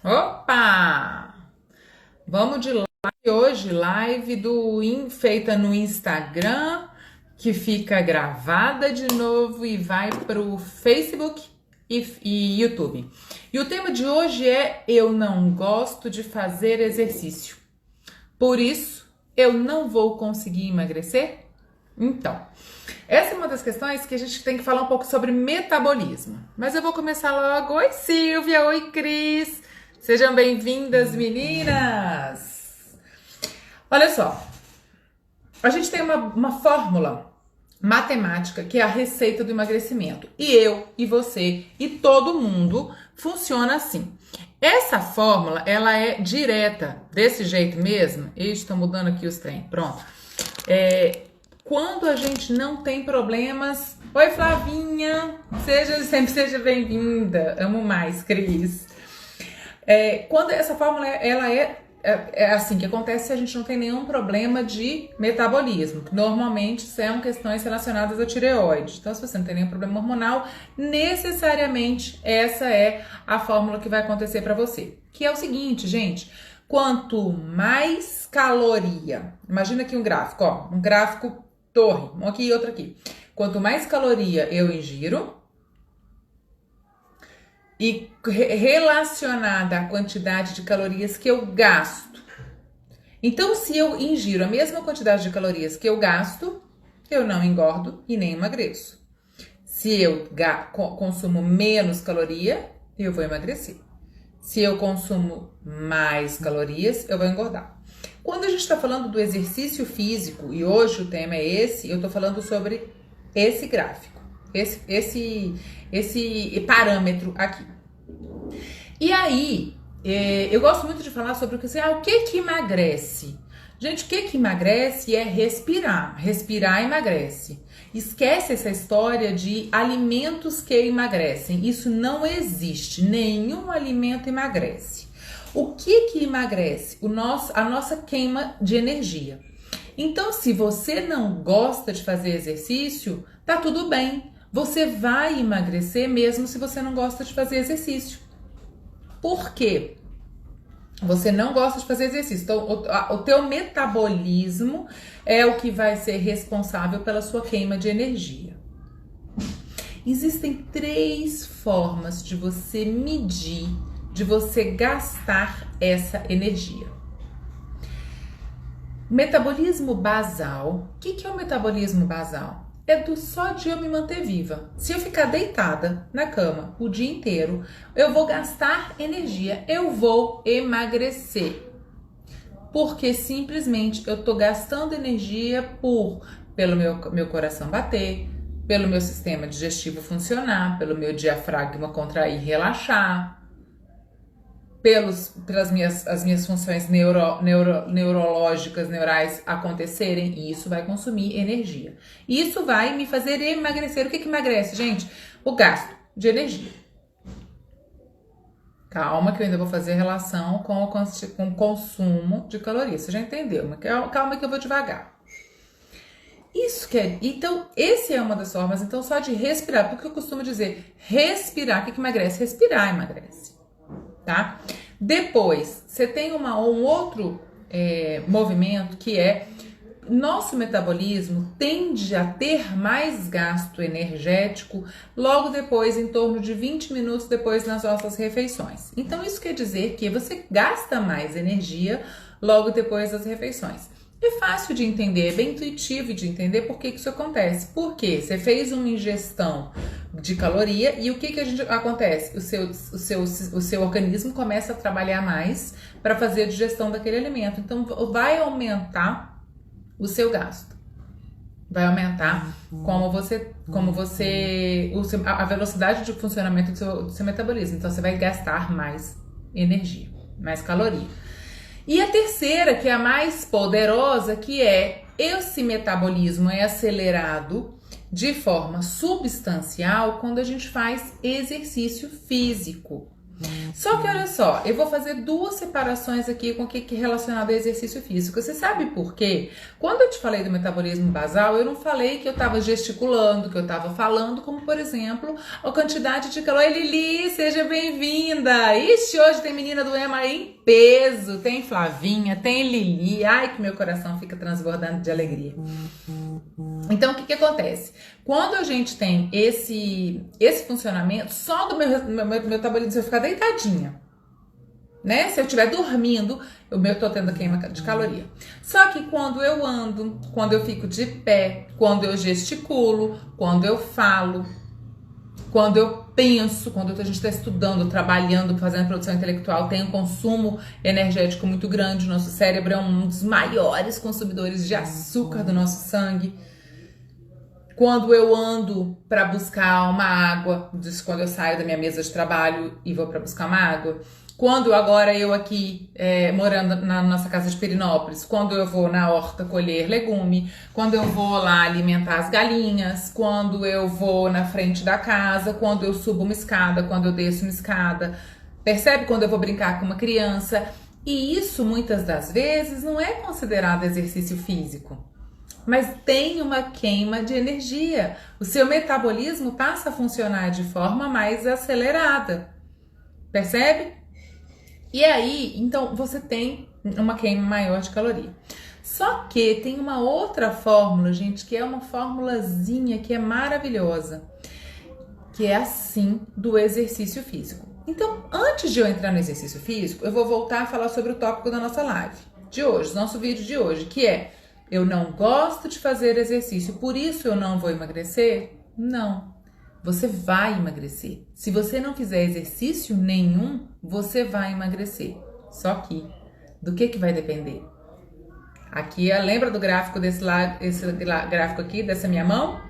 Opa! Vamos de live hoje, feita no Instagram, que fica gravada de novo e vai para o Facebook e YouTube. E o tema de hoje é: eu não gosto de fazer exercício, por isso eu não vou conseguir emagrecer? Então, essa é uma das questões que a gente tem que falar um pouco sobre metabolismo. Mas eu vou começar logo. Oi, Silvia! Oi, Cris! Sejam bem-vindas, meninas! Olha só, a gente tem uma fórmula matemática que é a receita do emagrecimento. E eu, e você, e todo mundo funciona assim. Essa fórmula, ela é direta, desse jeito mesmo. Estou mudando aqui os trem, pronto. Quando a gente não tem problemas... Oi, Flavinha! Sempre seja bem-vinda. Amo mais, Cris. Quando essa fórmula ela é assim que acontece se a gente não tem nenhum problema de metabolismo, que normalmente são questões relacionadas à tireoide. Então, se você não tem nenhum problema hormonal, necessariamente essa é a fórmula que vai acontecer para você. Que é o seguinte, gente, quanto mais caloria, imagina aqui um gráfico, ó, um gráfico torre, um aqui e outro aqui. Quanto mais caloria eu ingiro, e relacionada à quantidade de calorias que eu gasto. Então, se eu ingiro a mesma quantidade de calorias que eu gasto, eu não engordo e nem emagreço. Se eu consumo menos caloria, eu vou emagrecer. Se eu consumo mais calorias, eu vou engordar. Quando a gente está falando do exercício físico, e hoje o tema é esse, eu estou falando sobre esse gráfico, esse parâmetro aqui. E aí, eu gosto muito de falar sobre o que emagrece. Gente, o que emagrece é respirar. Respirar emagrece. Esquece essa história de alimentos que emagrecem. Isso não existe. Nenhum alimento emagrece. O que emagrece? A nossa queima de energia. Então, se você não gosta de fazer exercício, tá tudo bem. Você vai emagrecer mesmo se você não gosta de fazer exercício. Por quê? Você não gosta de fazer exercício. Então, o teu metabolismo é o que vai ser responsável pela sua queima de energia. Existem 3 formas de você medir, de você gastar essa energia. Metabolismo basal. O que é o metabolismo basal? Só de eu me manter viva. Se eu ficar deitada na cama o dia inteiro, eu vou gastar energia, eu vou emagrecer. Porque simplesmente eu tô gastando energia pelo meu coração bater, pelo meu sistema digestivo funcionar, pelo meu diafragma contrair e relaxar, pelas minhas funções neurológicas, neurais acontecerem, e isso vai consumir energia. Isso vai me fazer emagrecer. O que emagrece, gente? O gasto de energia. Calma que eu ainda vou fazer relação com o consumo de calorias. Você já entendeu, mas calma que eu vou devagar. Então, esse é uma das formas, então, só de respirar. Porque eu costumo dizer, respirar, o que emagrece? Respirar emagrece. Tá? Depois, você tem um outro movimento que é nosso metabolismo tende a ter mais gasto energético logo depois, em torno de 20 minutos depois nas nossas refeições. Então, isso quer dizer que você gasta mais energia logo depois das refeições. É fácil de entender, é bem intuitivo de entender por que isso acontece. Porque você fez uma ingestão de caloria e o que acontece? O seu organismo começa a trabalhar mais para fazer a digestão daquele alimento. Então, vai aumentar o seu gasto. Vai aumentar a velocidade de funcionamento do seu metabolismo. Então, você vai gastar mais energia, mais caloria. E a terceira, que é a mais poderosa, que é esse metabolismo é acelerado de forma substancial quando a gente faz exercício físico. Só que olha só, eu vou fazer duas separações aqui com o que é relacionado ao exercício físico. Você sabe por quê? Quando eu te falei do metabolismo basal, eu não falei que eu estava gesticulando, que eu estava falando, como por exemplo, a quantidade de calor. Oi, Lili, seja bem-vinda! Ixi, hoje tem menina do EMA em peso, tem Flavinha, tem Lili. Ai, que meu coração fica transbordando de alegria. Então, o que acontece? Quando a gente tem esse funcionamento, só do meu metabolismo vai ficar deitadinha, né? Se eu estiver dormindo, eu tô tendo queima de caloria. Só que quando eu ando, quando eu fico de pé, quando eu gesticulo, quando eu falo, quando eu penso, quando a gente está estudando, trabalhando, fazendo produção intelectual, tem um consumo energético muito grande. O nosso cérebro é um dos maiores consumidores de açúcar do nosso sangue. Quando eu ando para buscar uma água, quando eu saio da minha mesa de trabalho e vou para buscar uma água. Quando agora eu aqui, morando na nossa casa de Perinópolis, quando eu vou na horta colher legume, quando eu vou lá alimentar as galinhas, quando eu vou na frente da casa, quando eu subo uma escada, quando eu desço uma escada. Percebe? Quando eu vou brincar com uma criança. E isso, muitas das vezes, não é considerado exercício físico. Mas tem uma queima de energia. O seu metabolismo passa a funcionar de forma mais acelerada. Percebe? E aí, então, você tem uma queima maior de caloria. Só que tem uma outra fórmula, gente, que é uma formulazinha que é maravilhosa, que é assim do exercício físico. Então, antes de eu entrar no exercício físico, eu vou voltar a falar sobre o tópico da nossa live de hoje, nosso vídeo de hoje, que é: eu não gosto de fazer exercício, por isso eu não vou emagrecer? Não. Você vai emagrecer. Se você não fizer exercício nenhum, você vai emagrecer. Só que, do que vai depender? Aqui, lembra do gráfico esse gráfico aqui, dessa minha mão?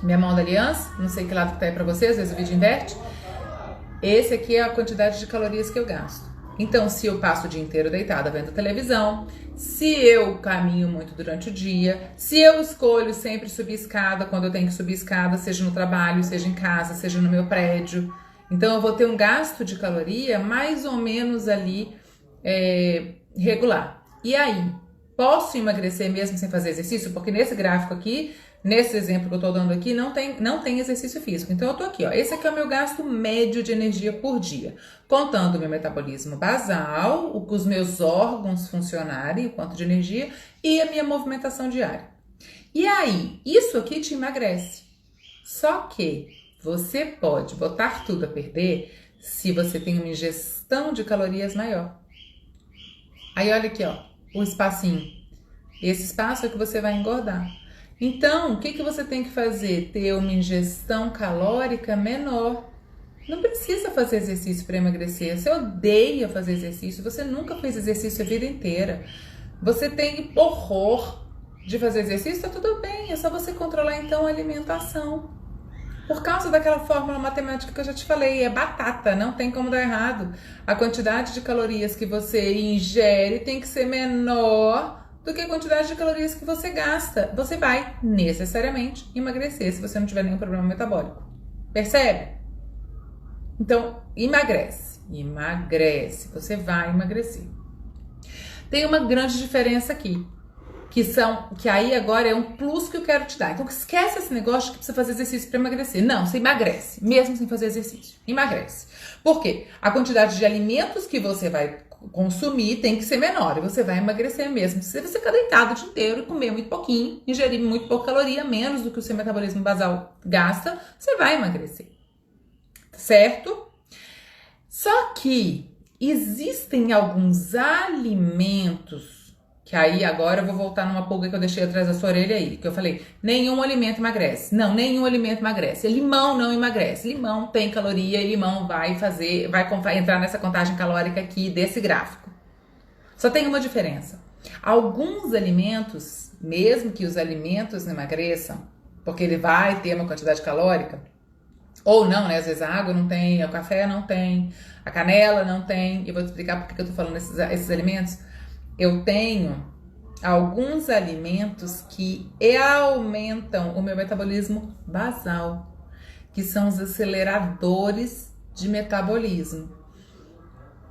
Minha mão da aliança? Não sei que lado que tá aí pra vocês, às vezes o vídeo inverte. Esse aqui é a quantidade de calorias que eu gasto. Então, se eu passo o dia inteiro deitada vendo televisão, se eu caminho muito durante o dia, se eu escolho sempre subir escada quando eu tenho que subir escada, seja no trabalho, seja em casa, seja no meu prédio, então eu vou ter um gasto de caloria mais ou menos ali regular. E aí, posso emagrecer mesmo sem fazer exercício? Porque nesse gráfico aqui, nesse exemplo que eu tô dando aqui, não tem exercício físico. Então eu tô aqui, ó. Esse aqui é o meu gasto médio de energia por dia. Contando o meu metabolismo basal, os meus órgãos funcionarem, o quanto de energia, e a minha movimentação diária. E aí, isso aqui te emagrece. Só que você pode botar tudo a perder se você tem uma ingestão de calorias maior. Aí olha aqui, ó, o espacinho. Esse espaço é que você vai engordar. Então, o que você tem que fazer? Ter uma ingestão calórica menor. Não precisa fazer exercício para emagrecer. Você odeia fazer exercício, você nunca fez exercício a vida inteira. Você tem horror de fazer exercício, tá tudo bem. É só você controlar então a alimentação. Por causa daquela fórmula matemática que eu já te falei, é batata, não tem como dar errado. A quantidade de calorias que você ingere tem que ser menor do que a quantidade de calorias que você gasta. Você vai necessariamente emagrecer se você não tiver nenhum problema metabólico. Percebe? Então, emagrece. Você vai emagrecer. Tem uma grande diferença aqui, que aí agora é um plus que eu quero te dar. Então, esquece esse negócio de que precisa fazer exercício para emagrecer. Não, você emagrece, mesmo sem fazer exercício. Emagrece. Por quê? A quantidade de alimentos que você vai consumir tem que ser menor e você vai emagrecer mesmo. Se você ficar deitado o dia inteiro e comer muito pouquinho, ingerir muito pouca caloria, menos do que o seu metabolismo basal gasta, você vai emagrecer. Certo? Só que existem alguns alimentos que aí agora eu vou voltar numa pulga que eu deixei atrás da sua orelha aí, que eu falei, nenhum alimento emagrece. Não, nenhum alimento emagrece. Limão não emagrece. Limão tem caloria e limão vai entrar nessa contagem calórica aqui desse gráfico. Só tem uma diferença. Alguns alimentos, mesmo que os alimentos não emagreçam, porque ele vai ter uma quantidade calórica, ou não, né? Às vezes a água não tem, o café não tem, a canela não tem. E eu vou te explicar por que eu tô falando esses alimentos. Eu tenho alguns alimentos que aumentam o meu metabolismo basal, que são os aceleradores de metabolismo.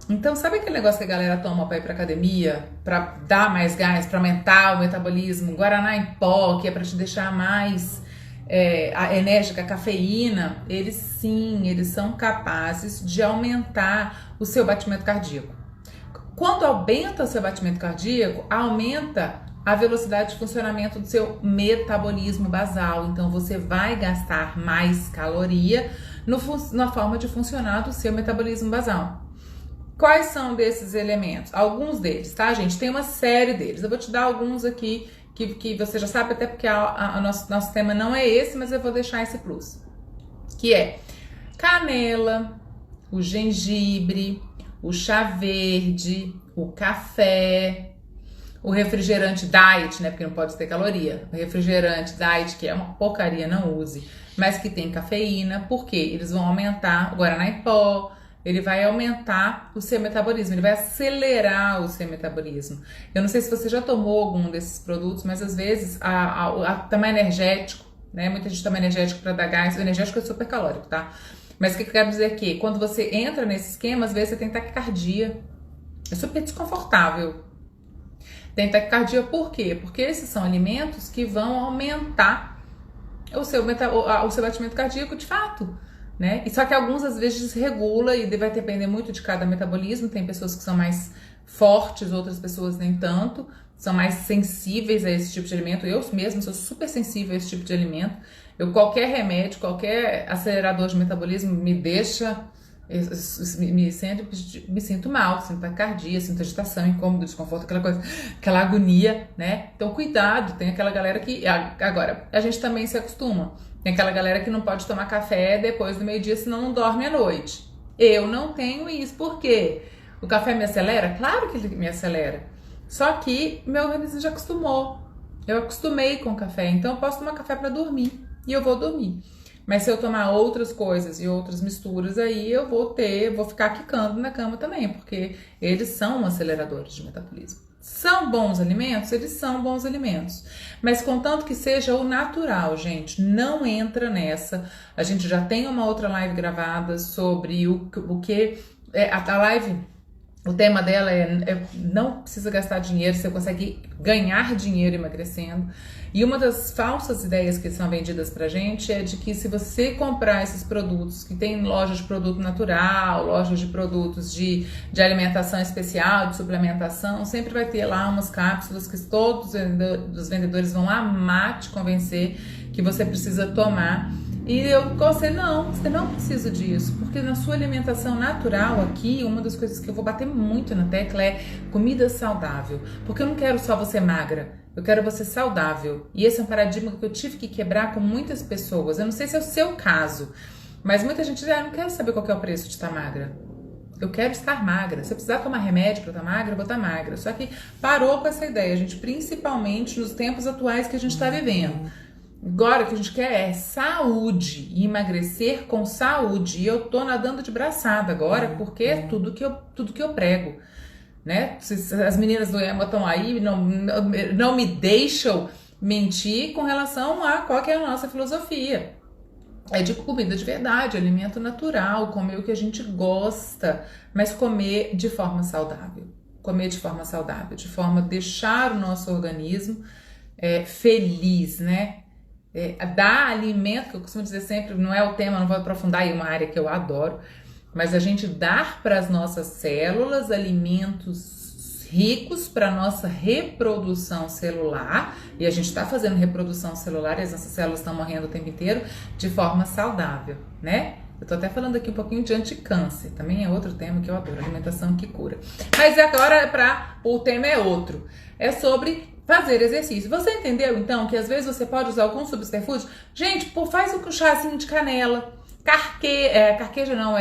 Então, sabe aquele negócio que a galera toma pra ir pra academia, pra dar mais gás, pra aumentar o metabolismo? Guaraná em pó, que é pra te deixar mais enérgica, cafeína. Eles sim, eles são capazes de aumentar o seu batimento cardíaco. Quando aumenta o seu batimento cardíaco, aumenta a velocidade de funcionamento do seu metabolismo basal. Então, você vai gastar mais caloria na forma de funcionar do seu metabolismo basal. Quais são desses elementos? Alguns deles, tá, gente? Tem uma série deles. Eu vou te dar alguns aqui que você já sabe, até porque nosso tema não é esse, mas eu vou deixar esse plus. Que é canela, o gengibre, o chá verde, o café, o refrigerante diet, né? Porque não pode ter caloria. O refrigerante diet, que é uma porcaria, não use, mas que tem cafeína, porque eles vão aumentar o guaraná em pó. Ele vai aumentar o seu metabolismo, ele vai acelerar o seu metabolismo. Eu não sei se você já tomou algum desses produtos, mas às vezes toma energético, né? Muita gente toma energético para dar gás. O energético é super calórico, tá? Mas o que eu quero dizer aqui? Quando você entra nesse esquema, às vezes você tem taquicardia. É super desconfortável. Tem taquicardia por quê? Porque esses são alimentos que vão aumentar o seu batimento cardíaco de fato. Né? E só que alguns às vezes desregula e vai depender muito de cada metabolismo. Tem pessoas que são mais fortes, outras pessoas nem tanto, são mais sensíveis a esse tipo de alimento. Eu mesmo sou super sensível a esse tipo de alimento. Qualquer remédio, qualquer acelerador de metabolismo me deixa, me sinto mal, sinto taquicardia, sinto agitação, incômodo, desconforto, aquela coisa, aquela agonia, né? Então cuidado, tem aquela galera que, agora, a gente também se acostuma. Tem aquela galera que não pode tomar café depois do meio-dia, senão não dorme à noite. Eu não tenho isso. Por quê? O café me acelera? Claro que ele me acelera. Só que meu organismo já acostumou. Eu acostumei com o café, então eu posso tomar café para dormir. E eu vou dormir. Mas se eu tomar outras coisas e outras misturas, aí eu vou ficar quicando na cama também, porque eles são aceleradores de metabolismo. São bons alimentos? Eles são bons alimentos. Mas contanto que seja o natural, gente, não entra nessa. A gente já tem uma outra live gravada sobre o que... a live, o tema dela é não precisa gastar dinheiro, você consegue ganhar dinheiro emagrecendo. E uma das falsas ideias que são vendidas pra gente é de que se você comprar esses produtos, que tem lojas de produto natural, lojas de produtos de alimentação especial, de suplementação, sempre vai ter lá umas cápsulas que todos os vendedores vão amar te convencer que você precisa tomar. E você não precisa disso, porque na sua alimentação natural aqui, uma das coisas que eu vou bater muito na tecla é comida saudável, porque eu não quero só você magra, eu quero você saudável. E esse é um paradigma que eu tive que quebrar com muitas pessoas. Eu não sei se é o seu caso, mas muita gente diz, eu não quero saber qual que é o preço de estar magra. Eu quero estar magra. Se eu precisar tomar remédio para estar magra, eu vou estar magra. Só que parou com essa ideia, gente, principalmente nos tempos atuais que a gente está vivendo. Agora o que a gente quer é saúde e emagrecer com saúde. E eu tô nadando de braçada agora porque é tudo que eu prego, né? As meninas do EMA estão aí, não me deixam mentir com relação a qual que é a nossa filosofia. É de comida de verdade, alimento natural, comer o que a gente gosta, mas comer de forma saudável. Comer de forma saudável, de forma a deixar o nosso organismo feliz, né? Dar alimento, que eu costumo dizer sempre, não é o tema, não vou aprofundar em uma área que eu adoro, mas a gente dar para as nossas células alimentos ricos para a nossa reprodução celular, e a gente está fazendo reprodução celular e as nossas células estão morrendo o tempo inteiro de forma saudável, né? Eu tô até falando aqui um pouquinho de anticâncer, também é outro tema que eu adoro, alimentação que cura. Mas agora o tema é outro, é sobre fazer exercício. Você entendeu, então, que às vezes você pode usar algum subterfúgio? Gente, faz um chazinho de canela, carqueja não,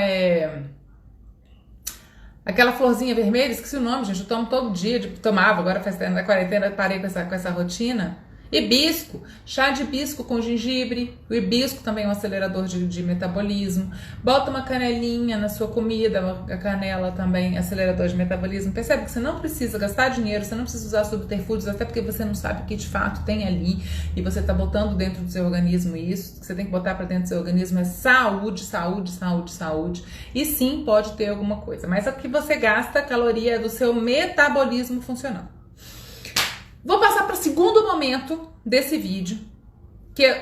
aquela florzinha vermelha, esqueci o nome, gente, eu tomo todo dia, tomava, agora faz tempo da quarentena, parei com essa rotina. Hibisco, chá de hibisco com gengibre. O hibisco também é um acelerador de metabolismo. Bota uma canelinha na sua comida, a canela também é acelerador de metabolismo. Percebe que você não precisa gastar dinheiro, você não precisa usar subterfúgios, até porque você não sabe o que de fato tem ali e você está botando dentro do seu organismo isso. O que você tem que botar para dentro do seu organismo é saúde, saúde, saúde, saúde. E sim, pode ter alguma coisa, mas o que você gasta caloria é do seu metabolismo funcionando. Vou passar para o segundo momento desse vídeo, que eu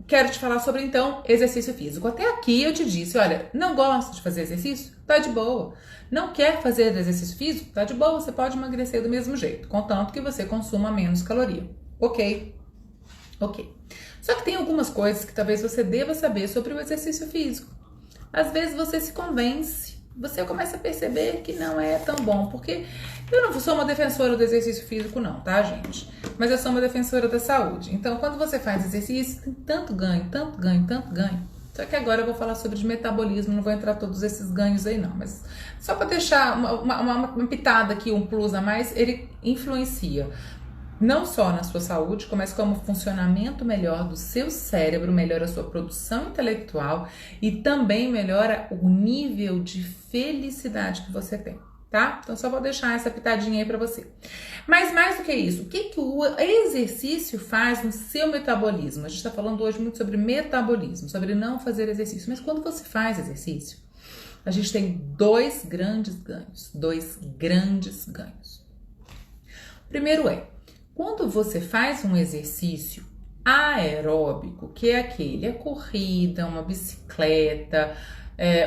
quero te falar sobre, então, exercício físico. Até aqui eu te disse, olha, não gosta de fazer exercício? Tá de boa. Não quer fazer exercício físico? Tá de boa, você pode emagrecer do mesmo jeito, contanto que você consuma menos caloria. Ok. Só que tem algumas coisas que talvez você deva saber sobre o exercício físico. Às vezes você se convence, você começa a perceber que não é tão bom, porque eu não sou uma defensora do exercício físico não, tá, gente? Mas eu sou uma defensora da saúde. Então, quando você faz exercício, tem tanto ganho, tanto ganho, tanto ganho. Só que agora eu vou falar sobre metabolismo, não vou entrar todos esses ganhos aí não, mas só para deixar uma pitada aqui, um plus a mais, ele influencia não só na sua saúde, mas como funcionamento melhor do seu cérebro, melhora a sua produção intelectual e também melhora o nível de felicidade que você tem, tá? Então só vou deixar essa pitadinha aí pra você. Mas mais do que isso, o que o exercício faz no seu metabolismo? A gente tá falando hoje muito sobre metabolismo, sobre não fazer exercício, mas quando você faz exercício, a gente tem dois grandes ganhos. O primeiro quando você faz um exercício aeróbico, que é aquele, a corrida, uma bicicleta,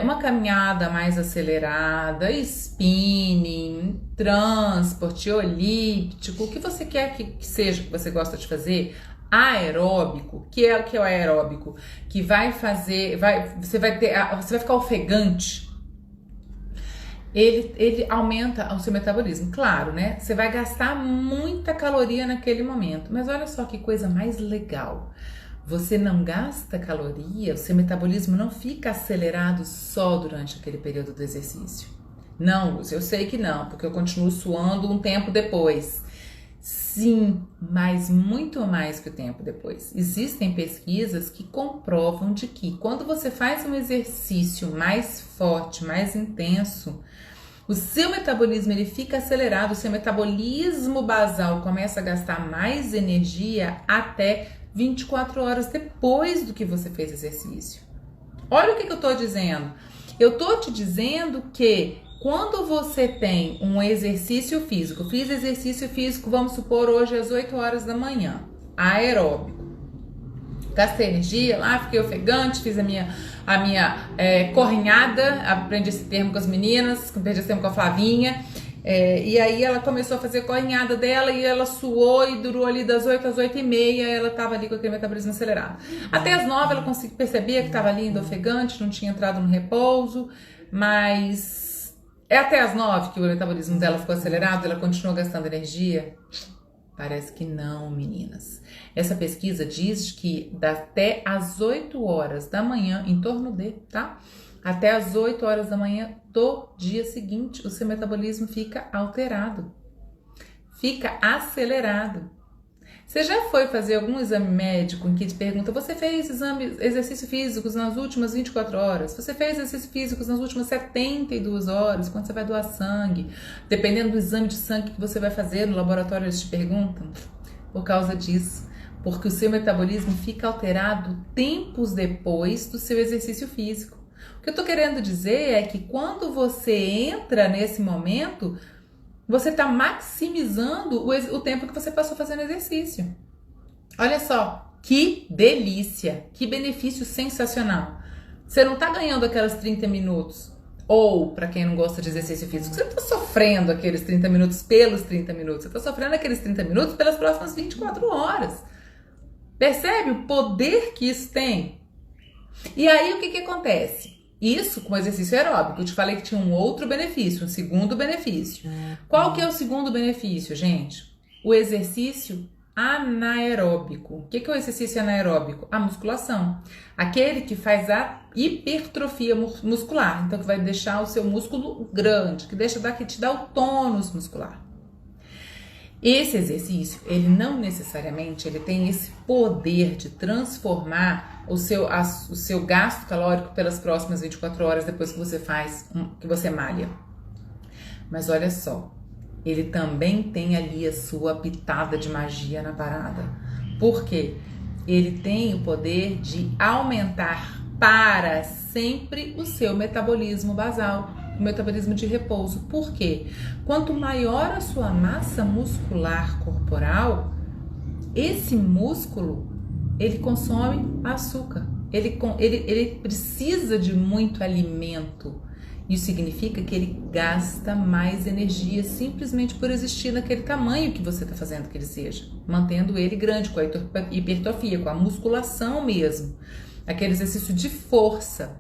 uma caminhada mais acelerada, spinning, transporte, elíptico, o que você quer que seja que você gosta de fazer, aeróbico, que é o aeróbico, que vai fazer, você vai ficar ofegante. Ele aumenta o seu metabolismo, claro, né? Você vai gastar muita caloria naquele momento, mas olha só que coisa mais legal. Você não gasta caloria, o seu metabolismo não fica acelerado só durante aquele período do exercício. Não, eu sei que não, porque eu continuo suando um tempo depois. Sim, mas muito mais que o tempo depois. Existem pesquisas que comprovam de que quando você faz um exercício mais forte, mais intenso, o seu metabolismo ele fica acelerado, o seu metabolismo basal começa a gastar mais energia até 24 horas depois do que você fez exercício. Olha o que eu tô dizendo. Eu tô te dizendo que quando você tem um exercício físico, fiz exercício físico, vamos supor, hoje às 8 horas da manhã, aeróbico. Gastei energia lá, fiquei ofegante, fiz a minha corrinhada, aprendi esse termo com as meninas, aprendi esse termo com a Flavinha, e aí ela começou a fazer a corrinhada dela e ela suou e durou ali das 8 às 8h30, ela tava ali com aquele metabolismo acelerado. Até as 9 ela percebia que tava ali ainda ofegante, não tinha entrado no repouso, mas é até as 9 que o metabolismo dela ficou acelerado, ela continuou gastando energia? Parece que não, meninas. Essa pesquisa diz que até às 8 horas da manhã, em torno de, tá? Até às 8 horas da manhã do dia seguinte, o seu metabolismo fica alterado. Fica acelerado. Você já foi fazer algum exame médico em que te pergunta, você fez exercícios físicos nas últimas 24 horas? Você fez exercícios físicos nas últimas 72 horas? Quando você vai doar sangue? Dependendo do exame de sangue que você vai fazer no laboratório, eles te perguntam. Por causa disso. Porque o seu metabolismo fica alterado tempos depois do seu exercício físico. O que eu tô querendo dizer é que quando você entra nesse momento, você está maximizando o tempo que você passou fazendo exercício. Olha só, que delícia, que benefício sensacional. Você não está ganhando aquelas 30 minutos, ou, para quem não gosta de exercício físico, você não está sofrendo aqueles 30 minutos pelos 30 minutos, você está sofrendo aqueles 30 minutos pelas próximas 24 horas. Percebe o poder que isso tem? E aí, o que acontece? Isso com exercício aeróbico. Eu te falei que tinha um outro benefício, um segundo benefício. Qual que é o segundo benefício, gente? O exercício anaeróbico. O que é o exercício anaeróbico? A musculação. Aquele que faz a hipertrofia muscular. Então, que vai deixar o seu músculo grande, que te dá o tônus muscular. Esse exercício, ele não necessariamente ele tem esse poder de transformar o seu gasto calórico pelas próximas 24 horas depois que você que você malha. Mas olha só, ele também tem ali a sua pitada de magia na parada. Por quê? Ele tem o poder de aumentar para sempre o seu metabolismo basal, o metabolismo de repouso. Por quê? Quanto maior a sua massa muscular corporal, esse músculo, ele consome açúcar. Ele precisa de muito alimento. Isso significa que ele gasta mais energia simplesmente por existir naquele tamanho que você está fazendo que ele seja, mantendo ele grande, com a hipertrofia, com a musculação mesmo, aquele exercício de força.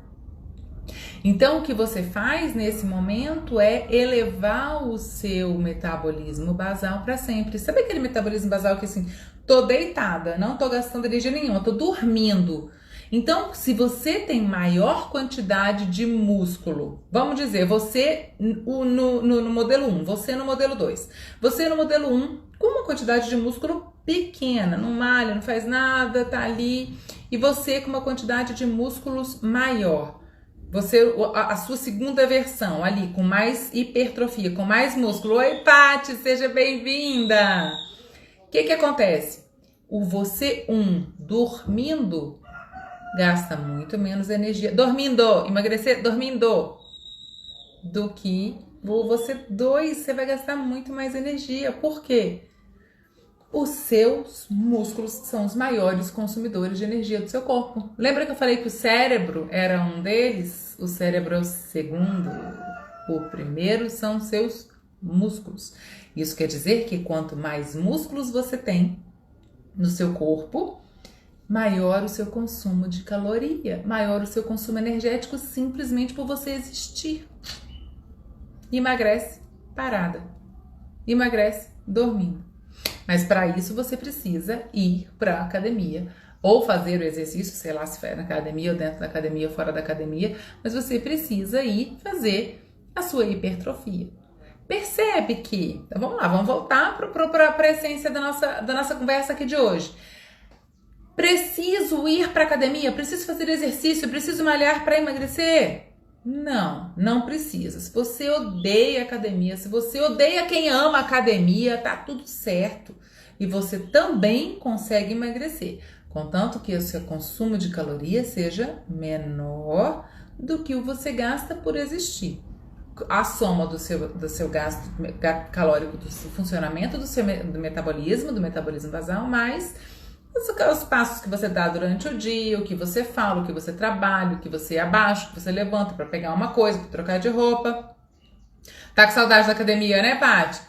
Então, o que você faz nesse momento é elevar o seu metabolismo basal para sempre. Sabe aquele metabolismo basal que assim, tô deitada, não tô gastando energia nenhuma, tô dormindo. Então, se você tem maior quantidade de músculo, vamos dizer, você no modelo 1, você no modelo 2, você no modelo 1 com uma quantidade de músculo pequena, não malha, não faz nada, tá ali, e você com uma quantidade de músculos maior. Você, a sua segunda versão ali, com mais hipertrofia, com mais músculo. Oi, Paty, seja bem-vinda! O que acontece? O você dormindo, gasta muito menos energia. Emagrecer dormindo. Do que você 2, você vai gastar muito mais energia. Por quê? Os seus músculos são os maiores consumidores de energia do seu corpo. Lembra que eu falei que o cérebro era um deles? O cérebro é o segundo. O primeiro são seus músculos. Isso quer dizer que quanto mais músculos você tem no seu corpo, maior o seu consumo de caloria, maior o seu consumo energético simplesmente por você existir. Emagrece parada. Emagrece dormindo. Mas para isso você precisa ir para a academia ou fazer o exercício, sei lá se for na academia ou dentro da academia ou fora da academia, mas você precisa ir fazer a sua hipertrofia. Percebe que, então vamos lá, vamos voltar para a essência da nossa conversa aqui de hoje. Preciso ir para a academia, preciso fazer exercício, preciso malhar para emagrecer? Não precisa. Se você odeia academia, se você odeia quem ama academia, tá tudo certo. E você também consegue emagrecer, contanto que o seu consumo de calorias seja menor do que o você gasta por existir. A soma do seu gasto calórico, do funcionamento do metabolismo basal, mais os passos que você dá durante o dia, o que você fala, o que você trabalha, o que você abaixa, o que você levanta para pegar uma coisa, para trocar de roupa. Tá com saudade da academia, né, Paty?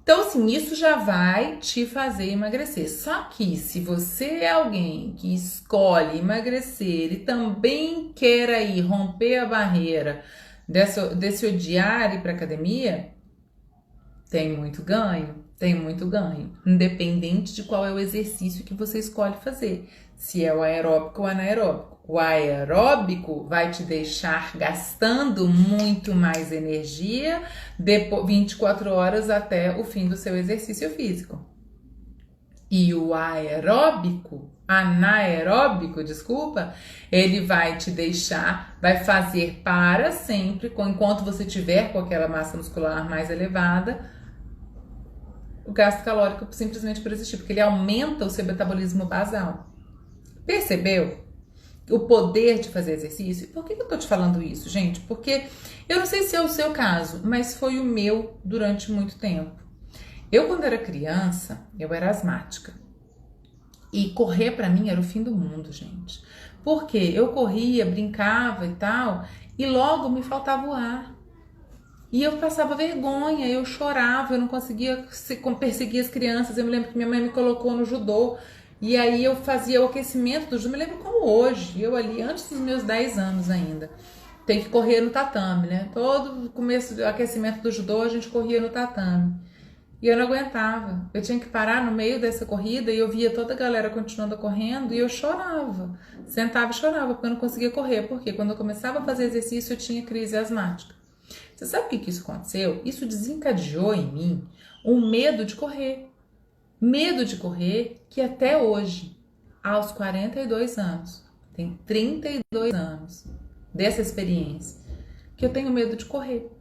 Então, assim, isso já vai te fazer emagrecer. Só que se você é alguém que escolhe emagrecer e também quer aí romper a barreira desse odiar ir para academia, tem muito ganho. Independente de qual é o exercício que você escolhe fazer, se é o aeróbico ou anaeróbico. O aeróbico vai te deixar gastando muito mais energia 24 horas até o fim do seu exercício físico. E o anaeróbico, ele vai te deixar, vai fazer para sempre, enquanto você tiver com aquela massa muscular mais elevada, o gasto calórico simplesmente por existir, porque ele aumenta o seu metabolismo basal. Percebeu o poder de fazer exercício? Por que eu tô te falando isso, gente? Porque eu não sei se é o seu caso, mas foi o meu durante muito tempo. Eu, quando era criança, eu era asmática. E correr pra mim era o fim do mundo, gente. Porque eu corria, brincava e tal, e logo me faltava o ar. E eu passava vergonha, eu chorava, eu não conseguia perseguir as crianças. Eu me lembro que minha mãe me colocou no judô. E aí eu fazia o aquecimento do judô. Me lembro como hoje, eu ali, antes dos meus 10 anos ainda. Tem que correr no tatame, né? Todo começo do aquecimento do judô, a gente corria no tatame. E eu não aguentava. Eu tinha que parar no meio dessa corrida e eu via toda a galera continuando correndo e eu chorava. Sentava e chorava porque eu não conseguia correr. Porque quando eu começava a fazer exercício, eu tinha crise asmática. Você sabe o que isso aconteceu? Isso desencadeou em mim um medo de correr. Medo de correr que até hoje, aos 42 anos, tem 32 anos dessa experiência, que eu tenho medo de correr.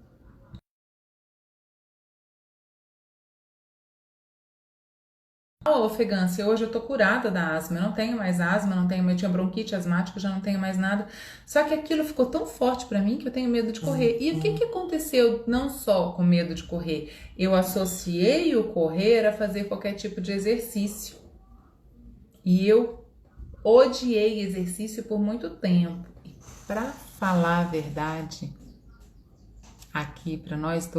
A ofegância, hoje eu tô curada da asma, eu não tenho mais asma, eu tinha bronquite asmática, já não tenho mais nada. Só que aquilo ficou tão forte pra mim que eu tenho medo de correr. E o que aconteceu não só com medo de correr? Eu associei o correr a fazer qualquer tipo de exercício. E eu odiei exercício por muito tempo. E pra falar a verdade, aqui pra nós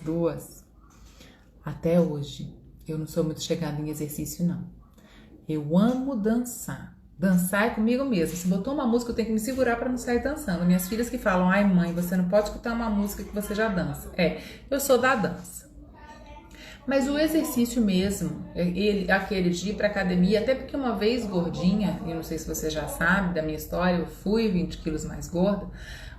duas, até hoje, eu não sou muito chegada em exercício, não. Eu amo dançar. Dançar é comigo mesmo. Se botou uma música, eu tenho que me segurar para não sair dançando. Minhas filhas que falam, ai mãe, você não pode escutar uma música que você já dança. Eu sou da dança. Mas o exercício mesmo, aquele de ir pra academia, até porque uma vez gordinha, eu não sei se você já sabe da minha história, eu fui 20 quilos mais gorda.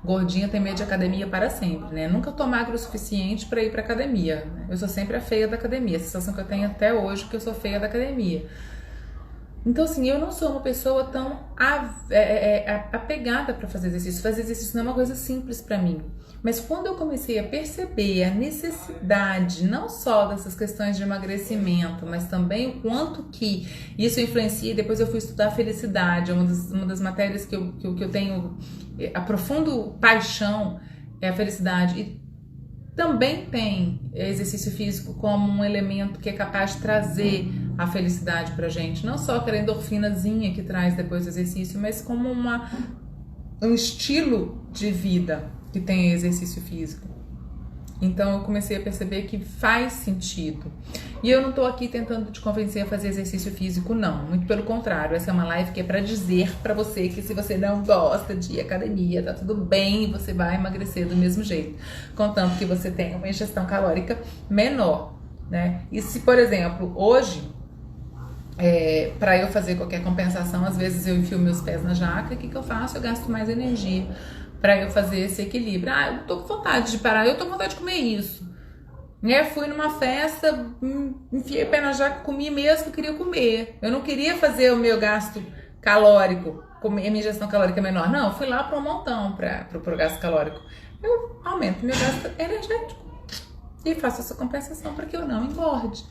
Gordinha tem medo de academia para sempre, né? Nunca tô magra o suficiente para ir pra academia. Eu sou sempre a feia da academia. A sensação que eu tenho até hoje é que eu sou feia da academia. Então, assim, eu não sou uma pessoa tão apegada para fazer exercício. Fazer exercício não é uma coisa simples para mim. Mas quando eu comecei a perceber a necessidade, não só dessas questões de emagrecimento, mas também o quanto que isso influencia, depois eu fui estudar a felicidade, uma das matérias que eu tenho a profundo paixão é a felicidade. E também tem exercício físico como um elemento que é capaz de trazer a felicidade pra gente. Não só aquela endorfinazinha que traz depois do exercício, mas como um estilo de vida que tem exercício físico. Então eu comecei a perceber que faz sentido. E eu não tô aqui tentando te convencer a fazer exercício físico, não. Muito pelo contrário, essa é uma live que é pra dizer pra você que se você não gosta de ir à academia, tá tudo bem, você vai emagrecer do mesmo jeito. Contanto que você tenha uma ingestão calórica menor, né? E se, por exemplo, hoje, para eu fazer qualquer compensação, às vezes eu enfio meus pés na jaca, o que eu faço? Eu gasto mais energia para eu fazer esse equilíbrio. Eu tô com vontade de parar, eu tô com vontade de comer isso. Fui numa festa, enfiei o pé na jaca, comi mesmo que eu queria comer. Eu não queria fazer o meu gasto calórico, a minha ingestão calórica menor. Não, eu fui lá para um montão, pro gasto calórico. Eu aumento meu gasto energético e faço essa compensação para que eu não engorde.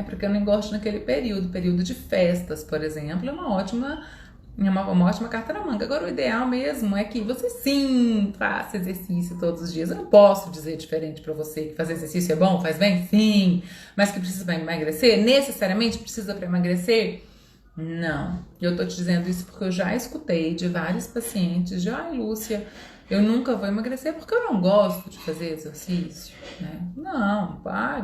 Porque eu não engorde naquele período de festas, por exemplo, é uma ótima carta na manga. Agora, o ideal mesmo é que você sim faça exercício todos os dias. Eu não posso dizer diferente pra você que fazer exercício é bom, faz bem, sim, mas que precisa pra emagrecer? Necessariamente precisa pra emagrecer? Não. Eu tô te dizendo isso porque eu já escutei de vários pacientes Lúcia, eu nunca vou emagrecer porque eu não gosto de fazer exercício, né? Não,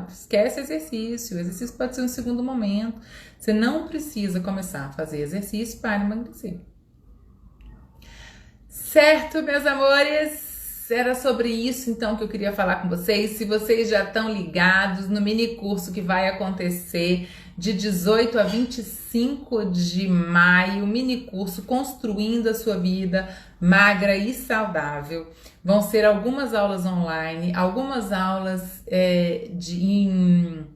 esquece exercício. O exercício pode ser um segundo momento. Você não precisa começar a fazer exercício para emagrecer. Certo, meus amores? Era sobre isso então que eu queria falar com vocês. Se vocês já estão ligados no mini curso que vai acontecer de 18 a 25 de maio, mini curso Construindo a Sua Vida Magra e Saudável. Vão ser algumas aulas online, algumas aulas em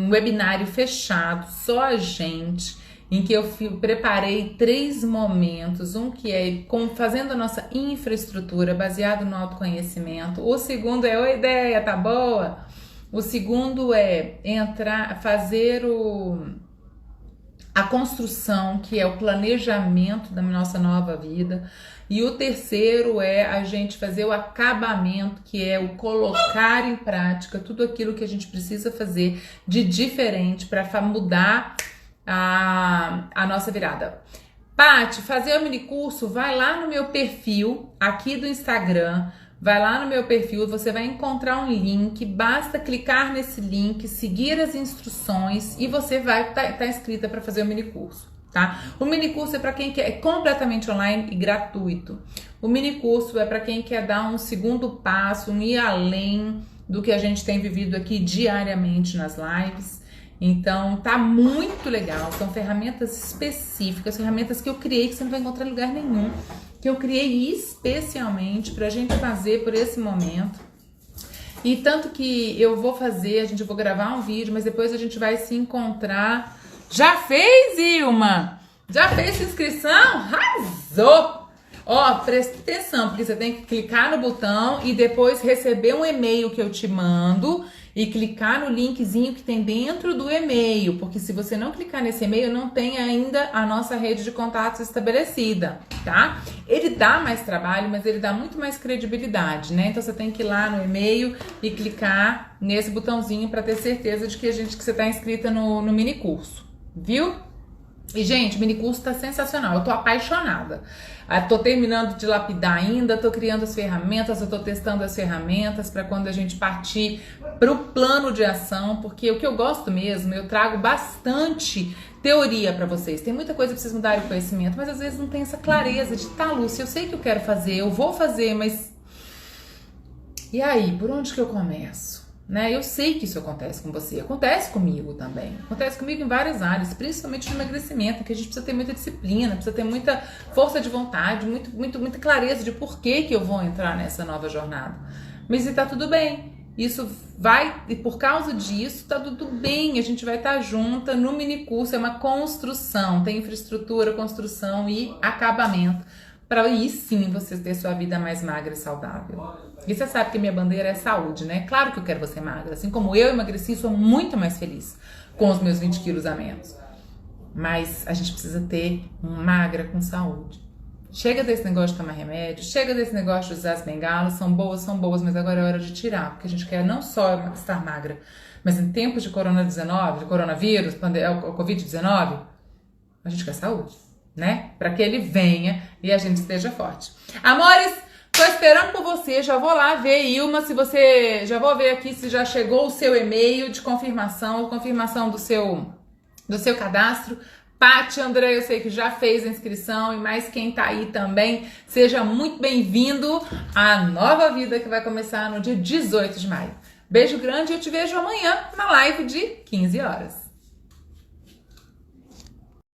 webinário fechado, só a gente, em que eu preparei 3 momentos, um que é fazendo a nossa infraestrutura baseado no autoconhecimento, o segundo é, oi ideia, tá boa? O segundo é fazer a construção, que é o planejamento da nossa nova vida, e o terceiro é a gente fazer o acabamento, que é o colocar em prática tudo aquilo que a gente precisa fazer de diferente para mudar a nossa virada. Paty, fazer o mini curso, vai lá no meu perfil aqui do Instagram, vai lá no meu perfil, você vai encontrar um link, basta clicar nesse link, seguir as instruções e você vai estar inscrita para fazer o mini curso, tá? O mini curso é para quem quer, é completamente online e gratuito. O mini curso é para quem quer dar um segundo passo, ir além do que a gente tem vivido aqui diariamente nas lives. Então tá muito legal, são ferramentas específicas, ferramentas que eu criei que você não vai encontrar em lugar nenhum, que eu criei especialmente pra gente fazer por esse momento. E tanto que eu vou fazer, a gente vou gravar um vídeo, mas depois a gente vai se encontrar. Já fez, Ilma? Já fez sua inscrição? Arrasou! Ó, presta atenção, porque você tem que clicar no botão e depois receber um e-mail que eu te mando e clicar no linkzinho que tem dentro do e-mail, porque se você não clicar nesse e-mail, não tem ainda a nossa rede de contatos estabelecida, tá? Ele dá mais trabalho, mas ele dá muito mais credibilidade, né? Então você tem que ir lá no e-mail e clicar nesse botãozinho para ter certeza de que você tá inscrita no mini curso, viu? E, gente, o mini curso tá sensacional, eu tô apaixonada. Tô terminando de lapidar ainda, tô criando as ferramentas, eu tô testando as ferramentas para quando a gente partir pro plano de ação, porque o que eu gosto mesmo, eu trago bastante teoria para vocês. Tem muita coisa pra vocês mudarem o conhecimento, mas às vezes não tem essa clareza de, tá, Lúcia, eu sei que eu quero fazer, eu vou fazer, mas... E aí, por onde que eu começo? Né? Eu sei que isso acontece com você, acontece comigo também, acontece comigo em várias áreas, principalmente no emagrecimento, que a gente precisa ter muita disciplina, precisa ter muita força de vontade, muita clareza de por que eu vou entrar nessa nova jornada. Mas e tá tudo bem, isso vai, e por causa disso tá tudo bem, a gente vai estar junta no mini curso, é uma construção, tem infraestrutura, construção e acabamento, para aí sim você ter sua vida mais magra e saudável. E você sabe que minha bandeira é saúde, né? Claro que eu quero você magra. Assim como eu emagreci, sou muito mais feliz com os meus 20 quilos a menos. Mas a gente precisa ter magra com saúde. Chega desse negócio de tomar remédio, chega desse negócio de usar as bengalas, são boas, mas agora é hora de tirar. Porque a gente quer não só estar magra, mas em tempos de coronavírus, o Covid-19, a gente quer saúde, né? Para que ele venha e a gente esteja forte. Amores, tô esperando por você, já vou lá ver, Ilma, já vou ver aqui se já chegou o seu e-mail de confirmação do seu cadastro. Paty, André, eu sei que já fez a inscrição e mais quem tá aí também, seja muito bem-vindo à nova vida que vai começar no dia 18 de maio. Beijo grande e eu te vejo amanhã na live de 15 horas.